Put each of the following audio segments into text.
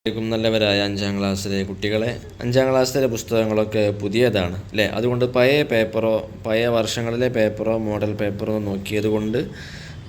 നല്ലവരായ 5ാം ക്ലാസ്സിലെ കുട്ടികളെ, 5ാം ക്ലാസ്സിലെ പുസ്തകങ്ങളൊക്കെ പുതിയതാണ് അല്ലേ. അതുകൊണ്ട് പഴയ പേപ്പറോ പഴയ വർഷങ്ങളിലെ പേപ്പറോ മോഡൽ പേപ്പറോ നോക്കിയത് കൊണ്ട്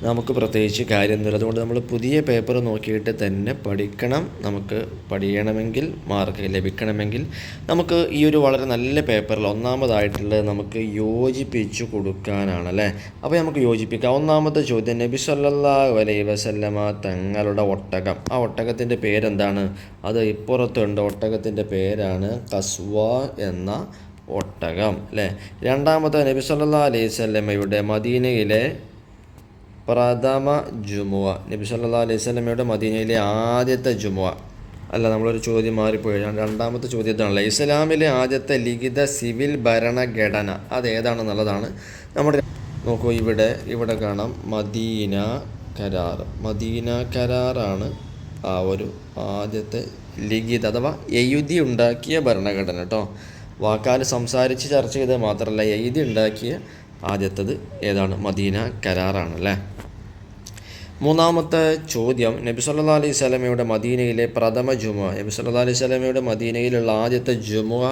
നമുക്ക് പ്രത്യേകിച്ച് കാര്യമൊന്നുമില്ല. അതുകൊണ്ട് നമ്മൾ പുതിയ പേപ്പർ നോക്കിയിട്ട് തന്നെ പഠിക്കണം. നമുക്ക് പഠിക്കണമെങ്കിൽ മാർക്ക് ലഭിക്കണമെങ്കിൽ നമുക്ക് ഈ ഒരു വളരെ നല്ല പേപ്പറിൽ ഒന്നാമതായിട്ടുള്ളത് നമുക്ക് യോജിപ്പിച്ചു കൊടുക്കാനാണല്ലേ. അപ്പോൾ നമുക്ക് യോജിപ്പിക്കാം. ഒന്നാമത്തെ ചോദ്യം, നബി സല്ലല്ലാഹു അലൈഹി വസല്ലമ തങ്ങളുടെ ഒട്ടകം, ആ ഒട്ടകത്തിൻ്റെ പേരെന്താണ്? അത് ഇപ്പുറത്തുണ്ട്. ഒട്ടകത്തിൻ്റെ പേരാണ് കസ്വ എന്ന ഒട്ടകം അല്ലേ. രണ്ടാമത്തെ, നബി സല്ലല്ലാഹു അലൈഹി വസല്ലമയുടെ മദീനയിലെ പ്രഥമ ജുമുഅ, നബി സല്ലല്ലാഹു അലൈഹി വസല്ലമയുടെ മദീനയിലെ ആദ്യത്തെ ജുമുഅ. അല്ല, നമ്മളൊരു ചോദ്യം മാറിപ്പോയി. രണ്ടാമത്തെ ചോദ്യം ഇതാണല്ലോ, ഇസ്ലാമിലെ ആദ്യത്തെ ലിഖിത സിവിൽ ഭരണഘടന അതേതാണെന്നുള്ളതാണ്. നമ്മുടെ നോക്കൂ, ഇവിടെ കാണാം മദീന കരാർ. മദീന കരാറാണ് ആ ഒരു ആദ്യത്തെ ലിഖിത അഥവാ എഴുതി ഉണ്ടാക്കിയ ഭരണഘടന കേട്ടോ. വാക്കാൽ സംസാരിച്ച് ചർച്ച ചെയ്തത് മാത്രമല്ല, എഴുതി ഉണ്ടാക്കിയ ആദ്യത്തത് ഏതാണ്? മദീന കരാറാണല്ലേ. മൂന്നാമത്തെ ചോദ്യം, നബി സല്ലല്ലാഹു അലൈഹി വസല്ലമയുടെ മദീനയിലെ പ്രഥമ ജുമുഅ, നബി സല്ലല്ലാഹു അലൈഹി വസല്ലമയുടെ മദീനയിലുള്ള ആദ്യത്തെ ജുമുഅ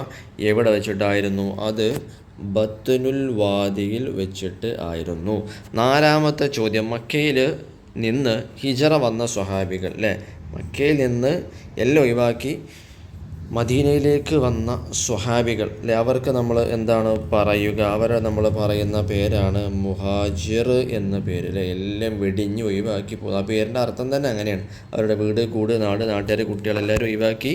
എവിടെ വെച്ചിട്ടായിരുന്നു? അത് ബത്നുൽ വാദിയിൽ വെച്ചിട്ട് ആയിരുന്നു. നാലാമത്തെ ചോദ്യം, മക്കയിൽ നിന്ന് ഹിജറ വന്ന സ്വഹാബികൾ അല്ലേ, മക്കയിൽ നിന്ന് എല്ലാം ഒഴിവാക്കി മദീനയിലേക്ക് വന്ന സ്വഹാബികൾ അല്ലേ, അവർക്ക് നമ്മൾ എന്താണ് പറയുക? അവരെ നമ്മൾ പറയുന്ന പേരാണ് മുഹാജിർ എന്ന പേര് അല്ലേ. എല്ലാം വെടിഞ്ഞ് ഒഴിവാക്കി പോകും. ആ പേരിൻ്റെ അർത്ഥം തന്നെ അങ്ങനെയാണ്. അവരുടെ വീട്, കൂട്, നാട്, നാട്ടുകാർ, കുട്ടികളെല്ലാവരും ഒഴിവാക്കി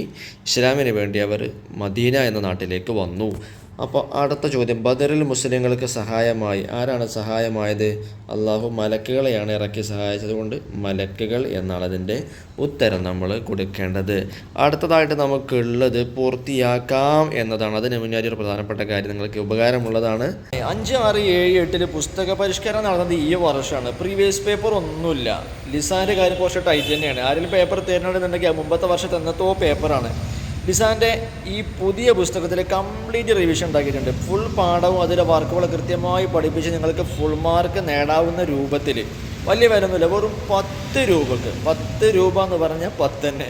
ഇസ്ലാമിന് വേണ്ടി അവർ മദീന എന്ന നാട്ടിലേക്ക് വന്നു. അപ്പോൾ അടുത്ത ചോദ്യം, ബദറിൽ മുസ്ലിങ്ങൾക്ക് സഹായമായി ആരാണ് സഹായമായത്? അള്ളാഹു മലക്കുകളെയാണ് ഇറക്കി സഹായിച്ചത് കൊണ്ട് മലക്കുകൾ എന്നാണ് അതിൻ്റെ ഉത്തരം നമ്മൾ കൊടുക്കേണ്ടത്. അടുത്തതായിട്ട് നമുക്കുള്ളത് പൂർത്തിയാക്കാം എന്നതാണ്. അതിന് മുന്നേ ഒരു പ്രധാനപ്പെട്ട കാര്യം നിങ്ങൾക്ക് ഉപകാരമുള്ളതാണ്. 5, 6, 7, 8 പുസ്തക പരിഷ്കരണം നടന്നത് ഈ വർഷമാണ്. പ്രീവിയസ് പേപ്പർ ഒന്നുമില്ല. ലിസാൻ്റെ കാര്യം കുറച്ച് ടൈറ്റ് തന്നെയാണ്. ആരെങ്കിലും പേപ്പർ തരുന്നുണ്ടെങ്കിൽ മുമ്പത്തെ വർഷത്തെ എന്നത്തോ പേപ്പറാണ്. ലിസാൻ്റെ ഈ പുതിയ പുസ്തകത്തിൽ കംപ്ലീറ്റ് റിവിഷൻ ഉണ്ടാക്കിയിട്ടുണ്ട്. ഫുൾ പാഠവും അതിലെ വർക്കുകൾ കൃത്യമായി പഠിപ്പിച്ച് നിങ്ങൾക്ക് ഫുൾ മാർക്ക് നേടാവുന്ന രൂപത്തിൽ. വലിയ വിലയൊന്നുമില്ല, വെറും 10 രൂപക്ക്. 10 രൂപ എന്ന് പറഞ്ഞാൽ 10 തന്നെ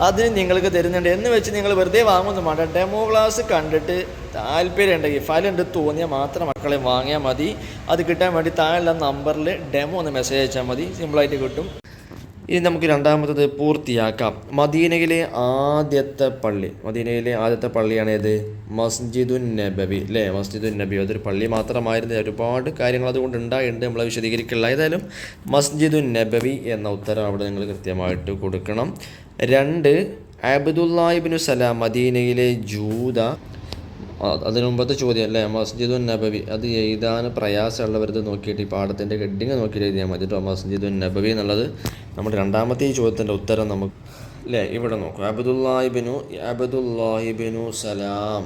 അതിന് നിങ്ങൾക്ക് തരുന്നുണ്ട് എന്ന് വെച്ച് നിങ്ങൾ വെറുതെ വാങ്ങുന്നു വേണ്ട. ഡെമോ ക്ലാസ് കണ്ടിട്ട് താല്പര്യം ഉണ്ടെങ്കിൽ ഫലമുണ്ട് തോന്നിയാൽ മാത്രം മക്കളെ വാങ്ങിയാൽ മതി. അത് കിട്ടാൻ വേണ്ടി താഴെയുള്ള നമ്പറിൽ ഡെമോ ഒന്ന് മെസ്സേജ് അയച്ചാൽ മതി, സിമ്പിളായിട്ട് കിട്ടും. ഇനി നമുക്ക് രണ്ടാമത്തത് പൂർത്തിയാക്കാം. മദീനയിലെ ആദ്യത്തെ പള്ളിയാണ് ഏത്? മസ്ജിദുൻ നബവി അല്ലേ. മസ്ജിദുൻ നബി അതൊരു പള്ളി മാത്രമായിരുന്നു. ഒരുപാട് കാര്യങ്ങൾ അതുകൊണ്ട് ഉണ്ടായിട്ടുണ്ട്, നമ്മൾ വിശദീകരിക്കില്ല. ഏതായാലും മസ്ജിദുൻ നബവി എന്ന ഉത്തരം അവിടെ നിങ്ങൾ കൃത്യമായിട്ട് കൊടുക്കണം. 2, അബ്ദുല്ലാഹി ഇബ്നു സലാം മദീനയിലെ ജൂത. അതിന് മുമ്പത്തെ ചോദ്യം അല്ലേ, മസ്ജിദുൻ നബവി. അത് എഴുതാൻ പ്രയാസമുള്ളവരത് നോക്കിയിട്ട് ഈ പാഠത്തിൻ്റെ ഹെഡിങ് നോക്കിയിട്ട് എഴുതിയാൽ മതി കേട്ടോ. മസ്ജിദുൻ നബവി എന്നുള്ളത് നമ്മുടെ രണ്ടാമത്തെ ഈ ചോദ്യത്തിൻ്റെ ഉത്തരം നമുക്ക് അല്ലേ. ഇവിടെ നോക്കൂ, അബ്ദുല്ലാഹി ഇബ്നു സലാം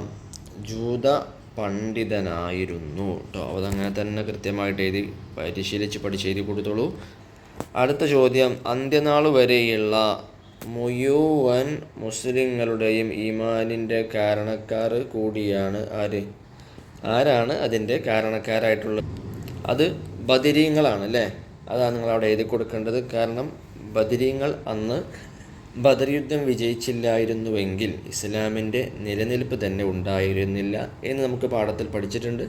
ജൂത പണ്ഡിതനായിരുന്നു കേട്ടോ. അതങ്ങനെ തന്നെ കൃത്യമായിട്ട് എഴുതി പരിശീലിച്ച് പഠിച്ചെഴുതി കൊടുത്തോളൂ. അടുത്ത ചോദ്യം, അന്ത്യനാൾ വരെയുള്ള മുഴുവൻ മുസ്ലിങ്ങളുടെയും ഈമാനിൻ്റെ കാരണക്കാർ കൂടിയാണ് ആരാണ് അതിൻ്റെ കാരണക്കാരായിട്ടുള്ളത്? അത് ബദരീങ്ങളാണ് അല്ലേ. അതാണ് നിങ്ങളവിടെ എഴുതി കൊടുക്കേണ്ടത്. കാരണം ബദരീങ്ങൾ അന്ന് ബദർ യുദ്ധം വിജയിച്ചില്ലായിരുന്നുവെങ്കിൽ ഇസ്ലാമിൻ്റെ നിലനിൽപ്പ് തന്നെ ഉണ്ടായിരുന്നില്ല എന്ന് നമുക്ക് പാഠത്തിൽ പഠിച്ചിട്ടുണ്ട്.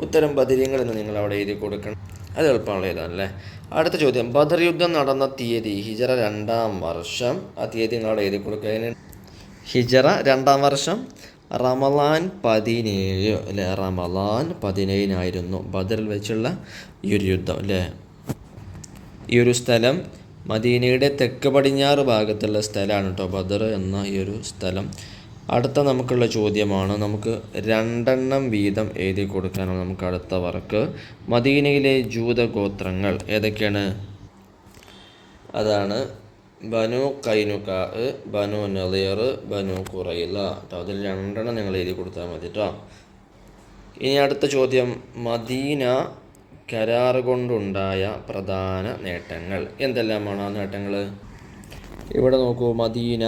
ഉത്തരം ബദരീങ്ങൾ എന്ന് നിങ്ങൾ അവിടെ എഴുതി കൊടുക്കണം. അത് എളുപ്പമുള്ള ഏതാണല്ലേ. അടുത്ത ചോദ്യം, ബദർ യുദ്ധം നടന്ന തീയതി ഹിജറ 2ാം വർഷം. ആ തീയതി നിങ്ങളവിടെ എഴുതി കൊടുക്കുക. ഹിജറ 2ാം വർഷം റമളാൻ 17 അല്ലേ. റമളാൻ 17 ബദറിൽ വെച്ചുള്ള ഈ ഒരു യുദ്ധം അല്ലേ. ഈ ഒരു സ്ഥലം മദീനയുടെ തെക്ക് പടിഞ്ഞാറ് ഭാഗത്തുള്ള സ്ഥലമാണ് കേട്ടോ, ബദർ എന്ന ഈ ഒരു സ്ഥലം. അടുത്ത നമുക്കുള്ള ചോദ്യമാണ്, നമുക്ക് 2 വീതം എഴുതി കൊടുക്കാനാണ് നമുക്ക് അടുത്ത വർക്ക്. മദീനയിലെ ജൂതഗോത്രങ്ങൾ ഏതൊക്കെയാണ്? അതാണ് ബനു കൈനുകാ, ബനു നളീർ, ബനു ഖുറൈള. അതിൽ 2 നിങ്ങൾ എഴുതി കൊടുത്താൽ മതി കേട്ടോ. ഇനി അടുത്ത ചോദ്യം, മദീന കരാർ കൊണ്ടുണ്ടായ പ്രധാന നേട്ടങ്ങൾ എന്തെല്ലാമാണ്? ആ നേട്ടങ്ങൾ ഇവിടെ നോക്കൂ. മദീന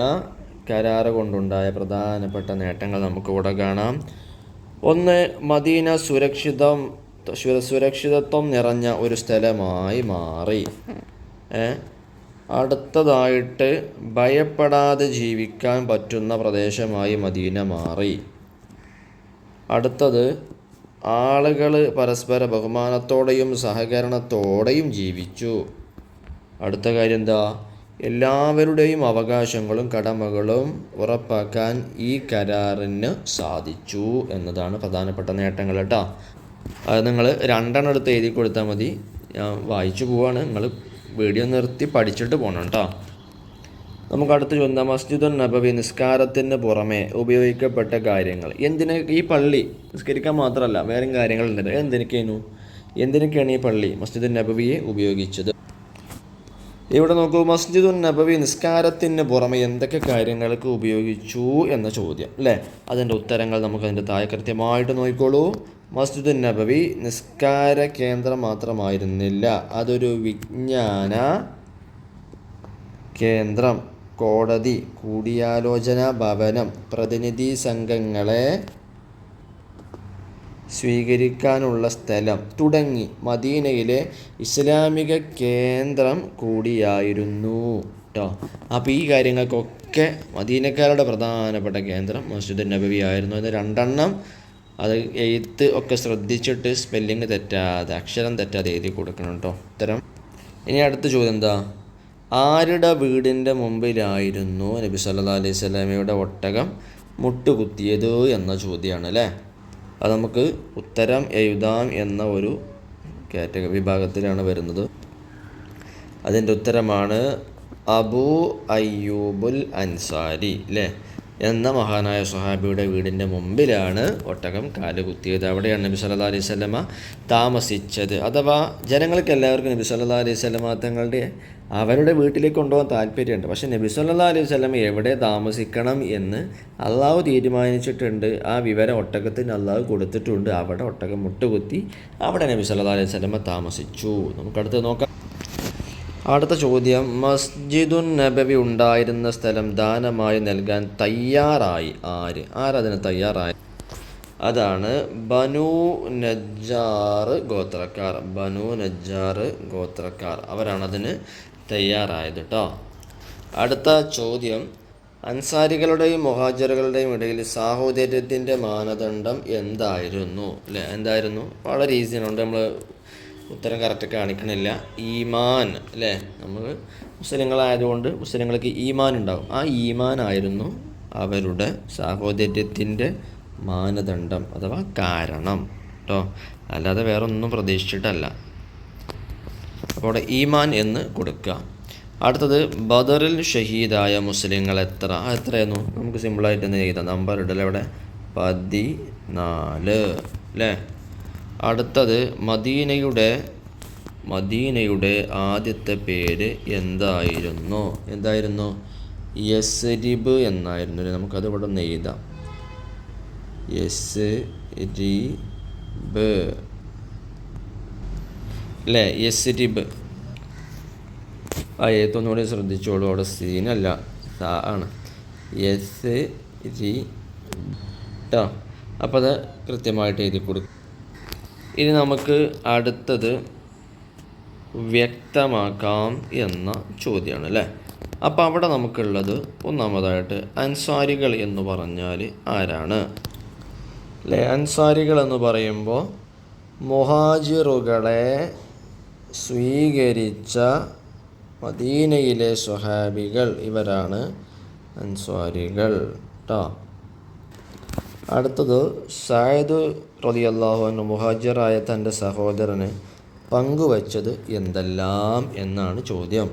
കരാർ കൊണ്ടുണ്ടായ പ്രധാനപ്പെട്ട നേട്ടങ്ങൾ നമുക്കിവിടെ കാണാം. 1, മദീന സുരക്ഷിതത്വം നിറഞ്ഞ ഒരു സ്ഥലമായി മാറി. അടുത്തതായിട്ട് ഭയപ്പെടാതെ ജീവിക്കാൻ പറ്റുന്ന പ്രദേശമായി മദീന മാറി. അടുത്തത് ആളുകൾ പരസ്പര ബഹുമാനത്തോടെയും സഹകരണത്തോടെയും ജീവിച്ചു. അടുത്ത കാര്യം എന്താ? എല്ലാവരുടെയും അവകാശങ്ങളും കടമകളും ഉറപ്പാക്കാൻ ഈ കരാറിന് സാധിച്ചു എന്നതാണ് പ്രധാനപ്പെട്ട നേട്ടങ്ങൾ കേട്ടോ. അത് നിങ്ങൾ 2 എടുത്ത് എഴുതി കൊടുത്താൽ മതി. ഞാൻ വായിച്ചു പോവാണ്, നിങ്ങൾ വീഡിയോ നിർത്തി പഠിച്ചിട്ട് പോകണം കേട്ടോ. നമുക്ക് അടുത്ത ചോദ്യം, മസ്ജിദുൻ നബവി നിസ്കാരത്തിന് പുറമെ ഉപയോഗിക്കപ്പെട്ട കാര്യങ്ങൾ. ഈ പള്ളി നിസ്കരിക്കാൻ മാത്രമല്ല വേറെയും കാര്യങ്ങളുണ്ട്. എന്തിനൊക്കെയാണ് ഈ പള്ളി മസ്ജിദുൻ നബവിയെ ഉപയോഗിച്ചത്? ഇവിടെ നോക്കൂ, മസ്ജിദുൻ നബവി നിസ്കാരത്തിന് പുറമെ എന്തൊക്കെ കാര്യങ്ങൾക്ക് ഉപയോഗിച്ചു എന്ന ചോദ്യം അല്ലേ. അതിൻ്റെ ഉത്തരങ്ങൾ നമുക്ക് അതിൻ്റെ താഴെ കൃത്യമായിട്ട് നോക്കിക്കോളൂ. മസ്ജിദുൻ നബവി നിസ്കാര കേന്ദ്രം മാത്രമായിരുന്നില്ല, അതൊരു വിജ്ഞാന കേന്ദ്രം, കോടതി, കൂടിയാലോചന ഭവനം, പ്രതിനിധി സംഘങ്ങളെ സ്വീകരിക്കാനുള്ള സ്ഥലം തുടങ്ങി മദീനയിലെ ഇസ്ലാമിക കേന്ദ്രം കൂടിയായിരുന്നു കേട്ടോ. അപ്പോൾ ഈ കാര്യങ്ങൾക്കൊക്കെ മദീനക്കാരുടെ പ്രധാനപ്പെട്ട കേന്ദ്രം മസ്ജിദുൻ നബവി ആയിരുന്നു. ഇത് 2 അത് എഴുത്ത് ഒക്കെ ശ്രദ്ധിച്ചിട്ട് സ്പെല്ലിങ് തെറ്റാതെ, അക്ഷരം തെറ്റാതെ എഴുതി കൊടുക്കണം കേട്ടോ ഉത്തരം. ഇനി അടുത്ത ചോദ്യം എന്താ? ആരുടെ വീടിൻ്റെ മുമ്പിലായിരുന്നു നബി സല്ലല്ലാഹു അലൈഹി വസല്ലമയുടെ ഒട്ടകം മുട്ടുകുത്തിയത് എന്ന ചോദ്യമാണ് അല്ലേ. അത് നമുക്ക് ഉത്തരം എഴുതാം എന്ന ഒരു വിഭാഗത്തിലാണ് വരുന്നത്. അതിൻ്റെ ഉത്തരമാണ് അബൂ അയ്യൂബുൽ അൻസാരി അല്ലേ എന്ന മഹാനായ സ്വഹാബിയുടെ വീടിൻ്റെ മുമ്പിലാണ് ഒട്ടകം കാലുകുത്തിയത്. അവിടെയാണ് നബി സല്ലല്ലാഹു അലൈഹി വസല്ലമ താമസിച്ചത്. അഥവാ ജനങ്ങൾക്ക് എല്ലാവർക്കും നബി സല്ലല്ലാഹു അലൈഹി വസല്ലമ അവരുടെ വീട്ടിലേക്ക് കൊണ്ടുപോകാൻ താല്പര്യമുണ്ട്. പക്ഷേ നബി സല്ലല്ലാഹു അലൈഹി വസല്ലമ എവിടെ താമസിക്കണം എന്ന് അള്ളാഹു തീരുമാനിച്ചിട്ടുണ്ട്. ആ വിവരം ഒട്ടകത്തിന് അള്ളാഹു കൊടുത്തിട്ടുണ്ട്. അവിടെ ഒട്ടകം മുട്ടുകുത്തി അവിടെ നബി സല്ലല്ലാഹു അലൈഹി വസല്ലമ താമസിച്ചു. നമുക്കടുത്ത് നോക്കാം. അടുത്ത ചോദ്യം, മസ്ജിദുൻ നബവി ഉണ്ടായിരുന്ന സ്ഥലം ദാനമായി നൽകാൻ തയ്യാറായി ആരതിന് തയ്യാറായി? അതാണ് ബനൂ നജ്ജാർ ഗോത്രക്കാർ. അവരാണതിന് തയ്യാറായത് കേട്ടോ. അടുത്ത ചോദ്യം, അൻസാരികളുടെയും മുഹാജിറുകളുടെയും ഇടയിൽ സാഹോദര്യത്തിൻ്റെ മാനദണ്ഡം എന്തായിരുന്നു അല്ലേ? എന്തായിരുന്നു? വളരെ ഈസിയാണ്, നമ്മൾ ഉത്തരം കറക്റ്റ് കാണിക്കണില്ല. ഈമാൻ അല്ലേ. നമ്മൾ മുസ്ലിങ്ങളായതുകൊണ്ട് മുസ്ലിങ്ങൾക്ക് ഈമാൻ ഉണ്ടാകും. ആ ഈമാൻ ആയിരുന്നു അവരുടെ സാഹോദര്യത്തിൻ്റെ മാനദണ്ഡം അഥവാ കാരണം കേട്ടോ, അല്ലാതെ വേറെ ഒന്നും പ്രതീക്ഷിച്ചിട്ടല്ല. അപ്പോൾ അവിടെ ഈമാൻ എന്ന് കൊടുക്കുക. അടുത്തത്, ബദറിൽ ഷഹീദായ മുസ്ലിങ്ങൾ എത്രയായിരുന്നു? നമുക്ക് സിമ്പിളായിട്ട് തന്നെ എഴുതാം. നമ്പർ ഇടല അവിടെ 14 അല്ലേ. അടുത്തത്, മദീനയുടെ ആദ്യത്തെ പേര് എന്തായിരുന്നു? യസ്രിബ് എന്നായിരുന്നു. നമുക്കത് ഇവിടെ ഒന്ന് എഴുതാം. യസ്രിബ് അല്ലേ, യസ്രിബ്. ആ എഴുത്തൊന്നുകൂടി ശ്രദ്ധിച്ചോളൂ, അവിടെ സീനല്ല ആണ്, യസ്രി കേട്ടോ. അപ്പോൾ അത് കൃത്യമായിട്ട് എഴുതി കൊടുക്കും. ഇനി നമുക്ക് അടുത്തത് വ്യക്തമാക്കാം എന്ന ചോദ്യമാണ് അല്ലേ. അപ്പോൾ അവിടെ നമുക്കുള്ളത് ഒന്നാമതായിട്ട് അൻസാരികൾ എന്ന് പറഞ്ഞാൽ ആരാണ് അല്ലേ? അൻസാരികൾ എന്ന് പറയുമ്പോൾ മുഹാജിറുകളെ സ്വീകരിച്ച മദീനയിലെ സ്വഹാബികൾ, ഇവരാണ് അൻസാരികൾ കേട്ടോ. അടുത്തത്, സഅദ് റളിയല്ലാഹു അൻഹു മുഹാജിറായ തൻ്റെ സഹോദരന് പങ്കുവച്ചത് എന്തെല്ലാം എന്നാണ് ചോദ്യം.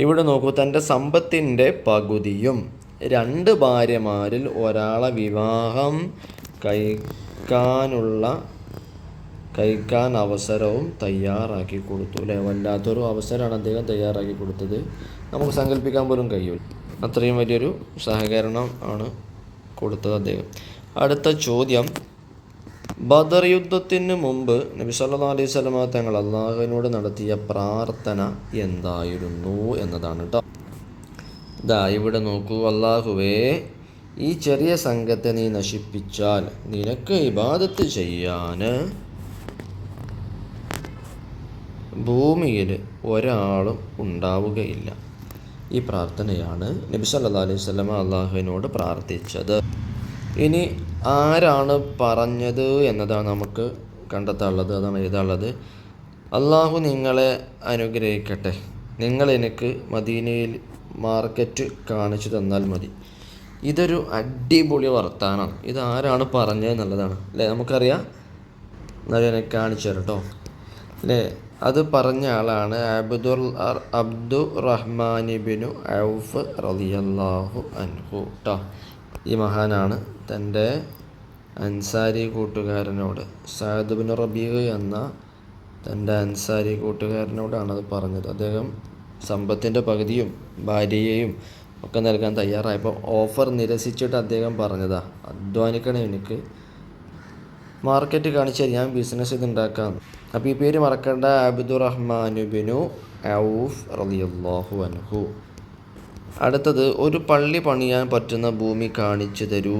ഇവിടെ നോക്കൂ, തൻ്റെ സമ്പത്തിൻ്റെ പകുതിയും 2 ഭാര്യമാരിൽ ഒരാളെ വിവാഹം കഴിക്കാൻ അവസരവും തയ്യാറാക്കി കൊടുത്തു അല്ലേ. വല്ലാത്തൊരു അവസരമാണ് അദ്ദേഹം തയ്യാറാക്കി കൊടുത്തത്, നമുക്ക് സങ്കല്പിക്കാൻ പോലും കഴിയില്ല. അത്രയും വലിയൊരു സഹകരണം ആണ് കൊടുത്തത് അദ്ദേഹം. അടുത്ത ചോദ്യം, ബദർ യുദ്ധത്തിന് മുമ്പ് നബി സല്ലല്ലാഹു അലൈഹി വസല്ലമ തങ്ങൾ അള്ളാഹുവിനോട് നടത്തിയ പ്രാർത്ഥന എന്തായിരുന്നു എന്നതാണ് കേട്ടോ. ഇവിടെ നോക്കൂ, അള്ളാഹുവേ, ഈ ചെറിയ സംഘത്തെ നീ നശിപ്പിച്ചാൽ നിനക്ക് ഇബാദത്ത് ചെയ്യാൻ ഭൂമിയിൽ ഒരാളും ഉണ്ടാവുകയില്ല. ഈ പ്രാർത്ഥനയാണ് നബി സല്ലല്ലാഹു അലൈഹി വസല്ലം അള്ളാഹുവിനോട് പ്രാർത്ഥിച്ചത്. ഇനി ആരാണ് പറഞ്ഞത് എന്നതാണ് നമുക്ക് കണ്ടെത്താനുള്ളത്. അതാണ് എഴുതാനുള്ളത്. അള്ളാഹു നിങ്ങളെ അനുഗ്രഹിക്കട്ടെ. നിങ്ങൾ എനിക്ക് മദീനയിൽ മാർക്കറ്റ് കാണിച്ചു തന്നാൽ മതി. ഇതൊരു അടിപൊളി വർത്താനമാണ്. ഇതാരാണ് പറഞ്ഞത് എന്നുള്ളതാണ് അല്ലേ, നമുക്കറിയാം. എന്നാലും എനിക്ക് കാണിച്ചു തരാം കേട്ടോ അല്ലേ. അത് പറഞ്ഞ ആളാണ് അബ്ദുറഹ്മാനിബിനു ഔഫ് റളിയല്ലാഹു അൻഹു കേട്ടോ. ഈ മഹാനാണ് തൻ്റെ അൻസാരി കൂട്ടുകാരനോട്, സഅദ് ബിൻ റബീഅ എന്ന തൻ്റെ അൻസാരി കൂട്ടുകാരനോടാണ് അത് പറഞ്ഞത്. അദ്ദേഹം സമ്പത്തിൻ്റെ പകുതിയും ഭാര്യയെയും ഒക്കെ നൽകാൻ തയ്യാറായപ്പോൾ ഓഫർ നിരസിച്ചിട്ട് അദ്ദേഹം പറഞ്ഞതാ, അധ്വാനിക്കണം, എനിക്ക് മാർക്കറ്റ് കാണിച്ചാൽ ഞാൻ ബിസിനസ് ഇതുണ്ടാക്കാം. അപ്പോൾ ഈ പേര് മറക്കേണ്ട, അബ്ദുറഹ്മാനുബിനു ഔഫ് റളിയല്ലാഹു അൻഹു. അടുത്തത്, ഒരു പള്ളി പണിയാൻ പറ്റുന്ന ഭൂമി കാണിച്ചു തരൂ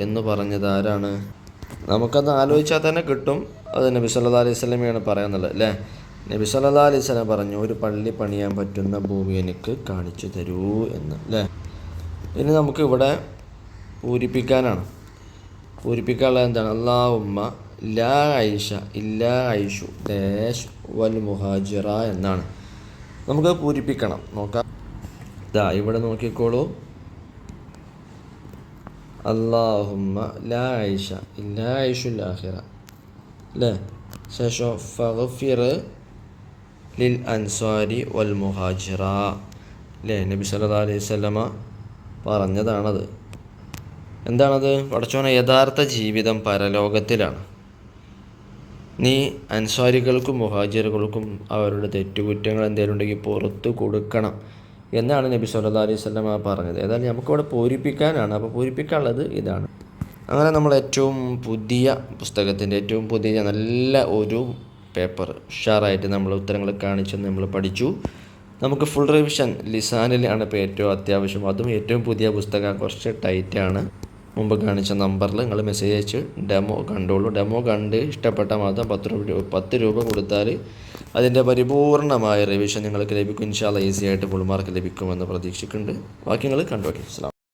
എന്ന് പറഞ്ഞത് ആരാണ്? നമുക്കത് ആലോചിച്ചാൽ തന്നെ കിട്ടും. അത് നബി സല്ലല്ലാഹു അലൈഹി വസല്ലമയാണ് പറയാന്നുള്ളത് അല്ലേ. നബി സല്ലല്ലാഹു അലൈഹി വസല്ലം പറഞ്ഞു, ഒരു പള്ളി പണിയാൻ പറ്റുന്ന ഭൂമി എനിക്ക് കാണിച്ചു തരൂ എന്ന് അല്ലേ. ഇനി നമുക്ക് ഇവിടെ പൂരിപ്പിക്കാനാണ്. പൂരിപ്പിക്കാനുള്ളത് എന്താണ്? അല്ലാഹുമ്മ ലാ ഐഷ ഇല്ലാ ഐഷു ഡാഷ് വൽ മുഹാജിറ എന്നാണ്. നമുക്ക് പൂരിപ്പിക്കണം. നോക്കാം. ഇവിടെ നോക്കിക്കോളൂ. അല്ലാഹുമ്മ ലാ ഐഷ ഇല്ലാ ഐഷുൽ ആഖിറ അല്ലേ. ശേഷം ഫഗ്ഫിർ ലിൽ അൻസാരി വൽ മുഹാജിറ അല്ലേ. നബി സല്ലല്ലാഹു അലൈഹി വസല്ലമ പറഞ്ഞതാണത്. എന്താണത്? പടച്ചോനെ, യഥാർത്ഥ ജീവിതം പരലോകത്തിലാണ്. നീ അൻസാരികൾക്കും മുഹാജിറുകൾക്കും അവരുടെ തെറ്റുകുറ്റങ്ങൾ എന്തെങ്കിലും ഉണ്ടെങ്കിൽ പുറത്തു കൊടുക്കണം എന്നാണ് നബി സല്ലല്ലാഹു അലൈഹി വസല്ലമ പറഞ്ഞത്. ഏതായാലും നമുക്കിവിടെ പൂരിപ്പിക്കാനാണ്. അപ്പോൾ പൂരിപ്പിക്കാനുള്ളത് ഇതാണ്. അങ്ങനെ നമ്മൾ ഏറ്റവും പുതിയ പുസ്തകത്തിൻ്റെ ഏറ്റവും പുതിയ നല്ല ഒരു പേപ്പർ ഉഷാറായിട്ട് നമ്മൾ ഉത്തരങ്ങൾ കാണിച്ചെന്ന് നമ്മൾ പഠിച്ചു. നമുക്ക് ഫുൾ റിവിഷൻ ലിസാനിലാണ് ഇപ്പോൾ ഏറ്റവും അത്യാവശ്യം. അതും ഏറ്റവും പുതിയ പുസ്തകം, കുറച്ച് ടൈറ്റാണ്. മുമ്പ് കാണിച്ച നമ്പറിൽ നിങ്ങൾ മെസ്സേജ് അയച്ച് ഡെമോ കണ്ടോളൂ. ഡെമോ കണ്ട് ഇഷ്ടപ്പെട്ട മാത്രം 10 രൂപ കൊടുത്താൽ അതിൻ്റെ പരിപൂർണമായ റിവിഷൻ നിങ്ങൾക്ക് ലഭിക്കും. ഇൻഷാ അല്ലാഹ് ഈസി ആയിട്ട് ഫുൾ മാർക്ക് ലഭിക്കുമെന്ന് പ്രതീക്ഷിക്കുന്നുണ്ട്. ബാക്കി നിങ്ങൾ കണ്ടു. ഓക്കെ, അസ്സലാം.